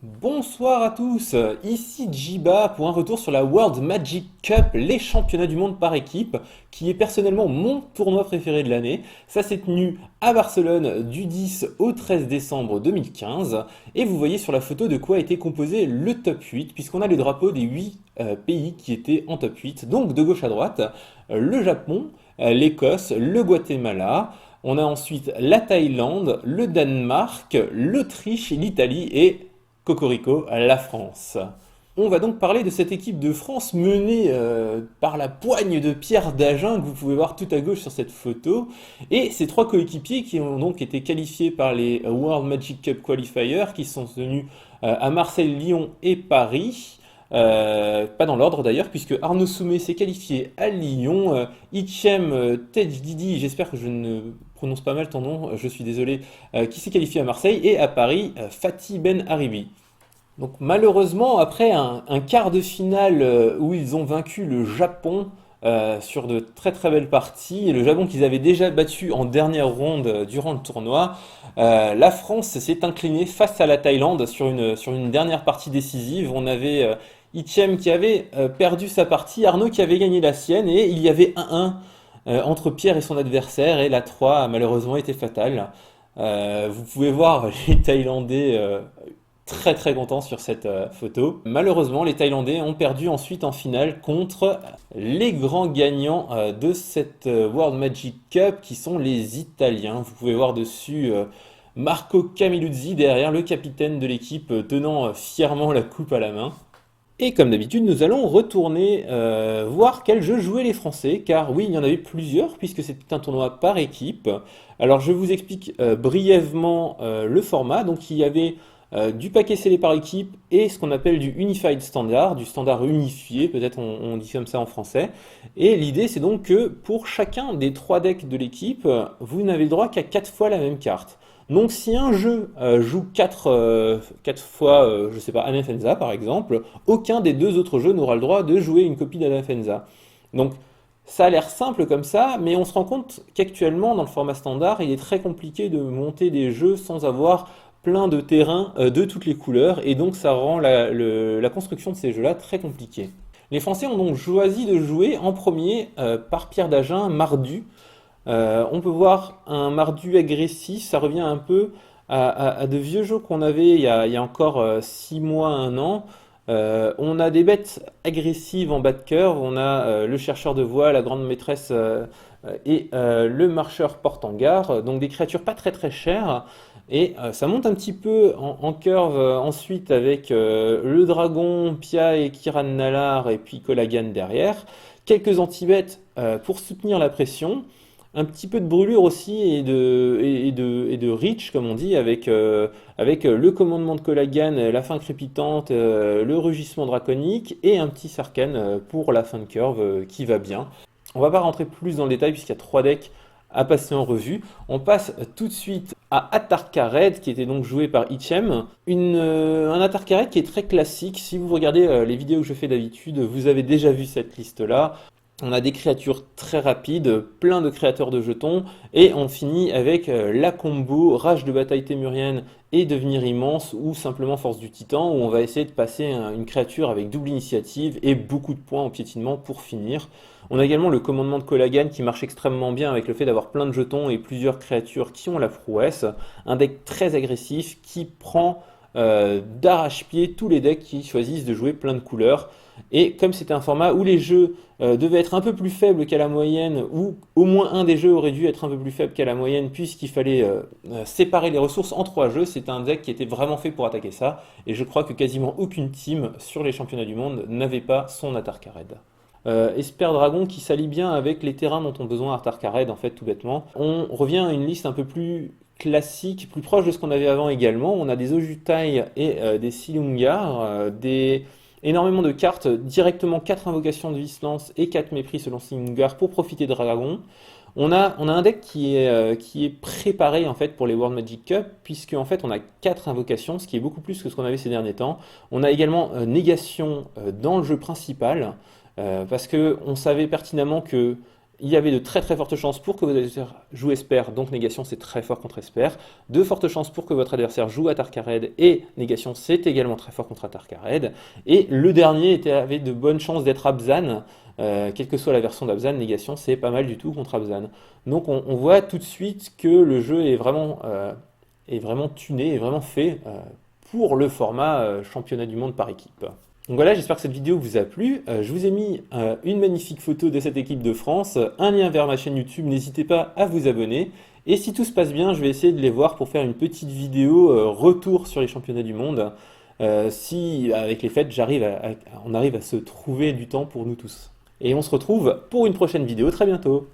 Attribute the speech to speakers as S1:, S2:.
S1: Bonsoir à tous, ici Jiba pour un retour sur la World Magic Cup, les championnats du monde par équipe, qui est personnellement mon tournoi préféré de l'année. Ça s'est tenu à Barcelone du 10 au 13 décembre 2015, et vous voyez sur la photo de quoi était composé le top 8, puisqu'on a les drapeaux des 8 pays qui étaient en top 8, donc de gauche à droite, le Japon, l'Écosse, le Guatemala. On a ensuite la Thaïlande, le Danemark, l'Autriche, l'Italie et Cocorico, la France. On va donc parler de cette équipe de France menée par la poigne de Pierre Dagen que vous pouvez voir tout à gauche sur cette photo et ses trois coéquipiers qui ont donc été qualifiés par les World Magic Cup Qualifiers qui sont tenus à Marseille, Lyon et Paris. Pas dans l'ordre d'ailleurs, puisque Arnaud Soumet s'est qualifié à Lyon, Hichem Tejdidi, j'espère que je ne prononce pas mal ton nom, je suis désolé, qui s'est qualifié à Marseille, et à Paris, Fatih Ben Haribi. Donc malheureusement, après un quart de finale où ils ont vaincu le Japon sur de très très belles parties, et le Japon qu'ils avaient déjà battu en dernière ronde durant le tournoi, la France s'est inclinée face à la Thaïlande sur une dernière partie décisive. On avait Hichem qui avait perdu sa partie, Arnaud qui avait gagné la sienne, et il y avait 1-1 entre Pierre et son adversaire, et la 3 a malheureusement été fatale. Vous pouvez voir les Thaïlandais très très contents sur cette photo. Malheureusement, les Thaïlandais ont perdu ensuite en finale contre les grands gagnants de cette World Magic Cup qui sont les Italiens. Vous pouvez voir dessus Marco Camiluzzi derrière le capitaine de l'équipe tenant fièrement la coupe à la main. Et comme d'habitude, nous allons retourner voir quel jeu jouaient les Français, car oui, il y en avait plusieurs, puisque c'était un tournoi par équipe. Alors je vous explique brièvement le format. Donc il y avait du paquet scellé par équipe et ce qu'on appelle du Unified Standard, du standard unifié, peut-être on dit comme ça en français. Et l'idée c'est donc que pour chacun des trois decks de l'équipe, vous n'avez le droit qu'à 4 fois la même carte. Donc si un jeu joue 4 fois, je sais pas, Anafenza par exemple, aucun des deux autres jeux n'aura le droit de jouer une copie d'Anafenza. Donc ça a l'air simple comme ça, mais on se rend compte qu'actuellement dans le format standard, il est très compliqué de monter des jeux sans avoir plein de terrains de toutes les couleurs, et donc ça rend la construction de ces jeux-là très compliquée. Les Français ont donc choisi de jouer en premier par Pierre Dagen, Mardu. On peut voir un Mardu agressif, ça revient un peu à de vieux jeux qu'on avait il y a encore 6 mois, 1 an. On a des bêtes agressives en bas de curve, on a le chercheur de voie, la grande maîtresse et le marcheur porte-en-gare, donc des créatures pas très très chères. Et ça monte un petit peu en curve ensuite avec le dragon, Pia et Kiran Nalaar et puis Colagan derrière. Quelques anti-bêtes pour soutenir la pression. Un petit peu de brûlure aussi et de reach, comme on dit, avec le commandement de Colagan, la fin crépitante, le rugissement draconique et un petit Sarkhan pour la fin de curve qui va bien. On va pas rentrer plus dans le détail puisqu'il y a 3 decks à passer en revue. On passe tout de suite à Atarkared qui était donc joué par Hichem. Un Atarkared qui est très classique. Si vous regardez les vidéos que je fais d'habitude, vous avez déjà vu cette liste-là. On a des créatures très rapides, plein de créateurs de jetons, et on finit avec la combo Rage de bataille témurienne et Devenir immense, ou simplement Force du Titan, où on va essayer de passer une créature avec double initiative et beaucoup de points en piétinement pour finir. On a également le commandement de Colagan qui marche extrêmement bien avec le fait d'avoir plein de jetons et plusieurs créatures qui ont la prouesse. Un deck très agressif qui prend d'arrache-pied tous les decks qui choisissent de jouer plein de couleurs. Et comme c'était un format où les jeux devaient être un peu plus faibles qu'à la moyenne, ou au moins un des jeux aurait dû être un peu plus faible qu'à la moyenne, puisqu'il fallait séparer les ressources en 3 jeux, c'est un deck qui était vraiment fait pour attaquer ça. Et je crois que quasiment aucune team sur les championnats du monde n'avait pas son Atarkared. Esper Dragon qui s'allie bien avec les terrains dont ont besoin Atarkared, en fait, tout bêtement. On revient à une liste un peu plus classique, plus proche de ce qu'on avait avant également. On a des Ojutai et des Silumgar, énormément de cartes, directement 4 invocations de Vislance et 4 mépris selon Silumgar pour profiter de Dragon. On a un deck qui est préparé en fait pour les World Magic Cup, puisque en fait on a 4 invocations, ce qui est beaucoup plus que ce qu'on avait ces derniers temps. On a également Négation dans le jeu principal, parce que on savait pertinemment que il y avait de très très fortes chances pour que votre adversaire joue Esper, donc négation c'est très fort contre Esper. De fortes chances pour que votre adversaire joue Atarkared, et négation c'est également très fort contre Atarkared. Et le dernier avait de bonnes chances d'être Abzan, quelle que soit la version d'Abzan, négation c'est pas mal du tout contre Abzan. Donc on voit tout de suite que le jeu est vraiment tuné, est vraiment fait pour le format championnat du monde par équipe. Donc voilà, j'espère que cette vidéo vous a plu. Je vous ai mis une magnifique photo de cette équipe de France, un lien vers ma chaîne YouTube, n'hésitez pas à vous abonner. Et si tout se passe bien, je vais essayer de les voir pour faire une petite vidéo retour sur les championnats du monde. Si avec les fêtes, on arrive à se trouver du temps pour nous tous. Et on se retrouve pour une prochaine vidéo très bientôt.